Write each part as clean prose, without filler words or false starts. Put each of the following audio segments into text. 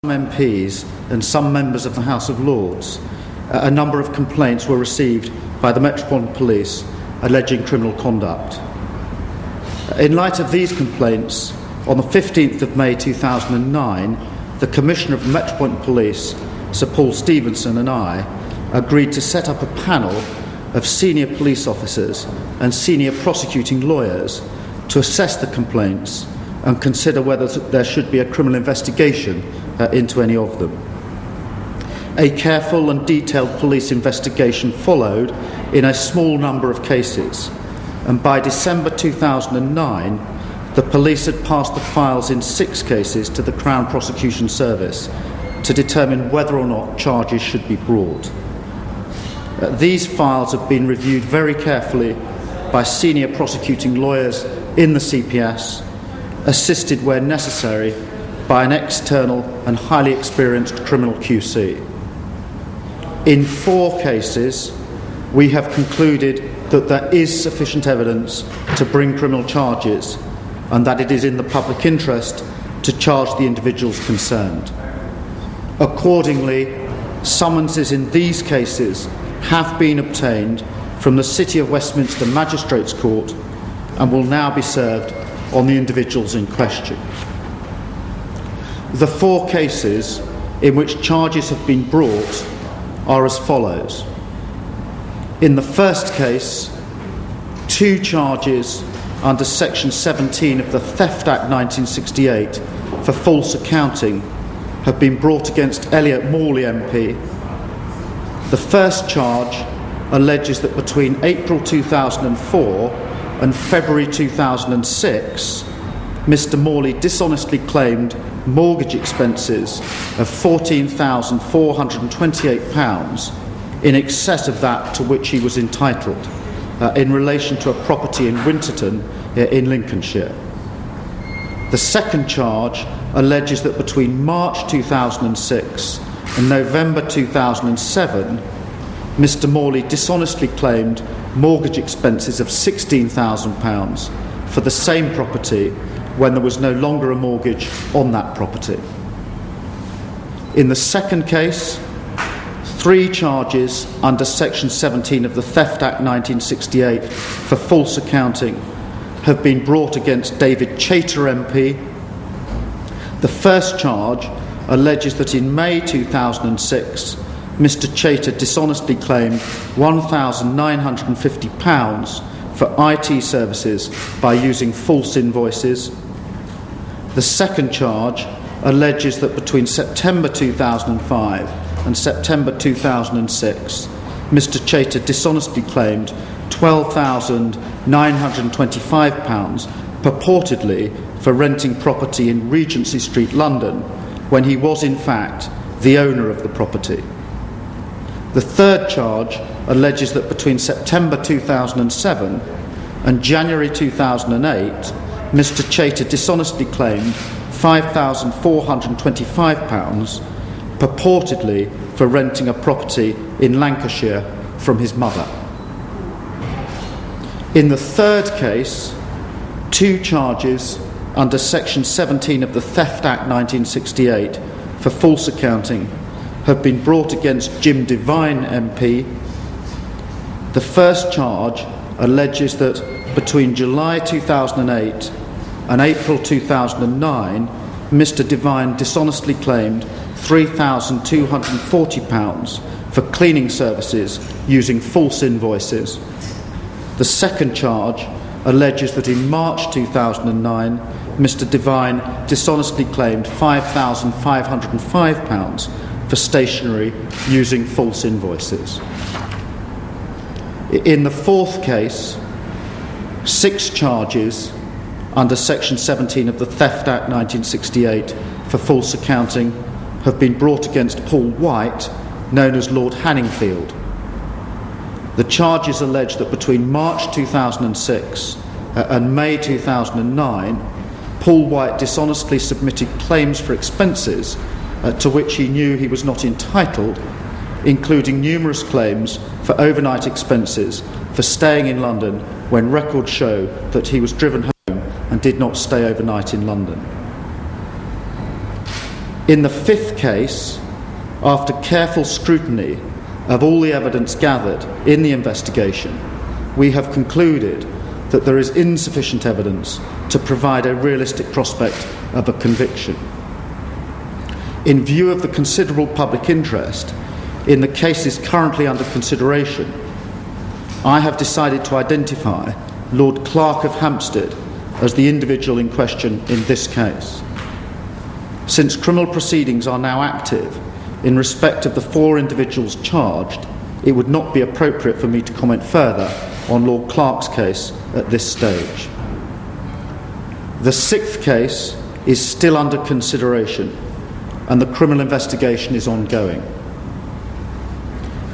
MPs and some members of the House of Lords, a number of complaints were received by the Metropolitan Police alleging criminal conduct. In light of these complaints, on the 15th of May 2009, the Commissioner of the Metropolitan Police, Sir Paul Stevenson, and I agreed to set up a panel of senior police officers and senior prosecuting lawyers to assess the complaints and consider whether there should be a criminal investigation into any of them. A careful and detailed police investigation followed in a small number of cases, and by December 2009, the police had passed the files in 6 cases to the Crown Prosecution Service to determine whether or not charges should be brought. These files have been reviewed very carefully by senior prosecuting lawyers in the CPS, assisted where necessary by an external and highly experienced criminal QC. In 4 cases, we have concluded that there is sufficient evidence to bring criminal charges and that it is in the public interest to charge the individuals concerned. Accordingly, summonses in these cases have been obtained from the City of Westminster Magistrates Court and will now be served on the individuals in question. The 4 cases in which charges have been brought are as follows. In the first case, 2 charges under Section 17 of the Theft Act 1968 for false accounting have been brought against Elliot Morley MP. The first charge alleges that between April 2004 and February 2006, Mr. Morley dishonestly claimed mortgage expenses of £14,428 in excess of that to which he was entitled in relation to a property in Winterton in Lincolnshire. The second charge alleges that between March 2006 and November 2007, Mr. Morley dishonestly claimed mortgage expenses of £16,000 for the same property when there was no longer a mortgage on that property. In the second case, 3 charges under Section 17 of the Theft Act 1968 for false accounting have been brought against David Chater MP. The first charge alleges that in May 2006, Mr. Chater dishonestly claimed £1,950 for IT services by using false invoices. The second charge alleges that between September 2005 and September 2006, Mr. Chater dishonestly claimed £12,925 purportedly for renting property in Regency Street, London, when he was in fact the owner of the property. The third charge alleges that between September 2007 and January 2008, Mr. Chater dishonestly claimed £5,425 purportedly for renting a property in Lancashire from his mother. In the third case, 2 charges under Section 17 of the Theft Act 1968 for false accounting have been brought against Jim Devine MP. The first charge alleges that between July 2008 and April 2009, Mr. Devine dishonestly claimed £3,240 for cleaning services using false invoices. The second charge alleges that in March 2009, Mr. Devine dishonestly claimed £5,505 for stationery using false invoices. In the fourth case, 6 charges under Section 17 of the Theft Act 1968 for false accounting have been brought against Paul White, known as Lord Hanningfield. The charges allege that between March 2006 and May 2009, Paul White dishonestly submitted claims for expenses to which he knew he was not entitled, including numerous claims for overnight expenses for staying in London when records show that he was driven home and did not stay overnight in London. In the fifth case, after careful scrutiny of all the evidence gathered in the investigation, we have concluded that there is insufficient evidence to provide a realistic prospect of a conviction. In view of the considerable public interest in the cases currently under consideration, I have decided to identify Lord Clerk of Hampstead as the individual in question in this case. Since criminal proceedings are now active in respect of the 4 individuals charged, it would not be appropriate for me to comment further on Lord Clerk's case at this stage. The 6th case is still under consideration and the criminal investigation is ongoing.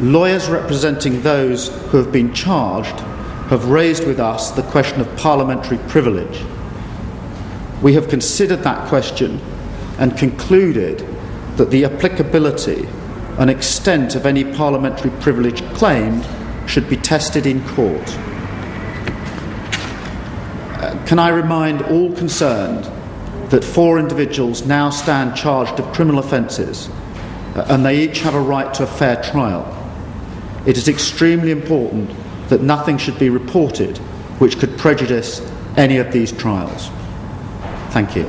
Lawyers representing those who have been charged have raised with us the question of parliamentary privilege. We have considered that question and concluded that the applicability and extent of any parliamentary privilege claimed should be tested in court. Can I remind all concerned that 4 individuals now stand charged of criminal offences and they each have a right to a fair trial. It is extremely important that nothing should be reported which could prejudice any of these trials. Thank you.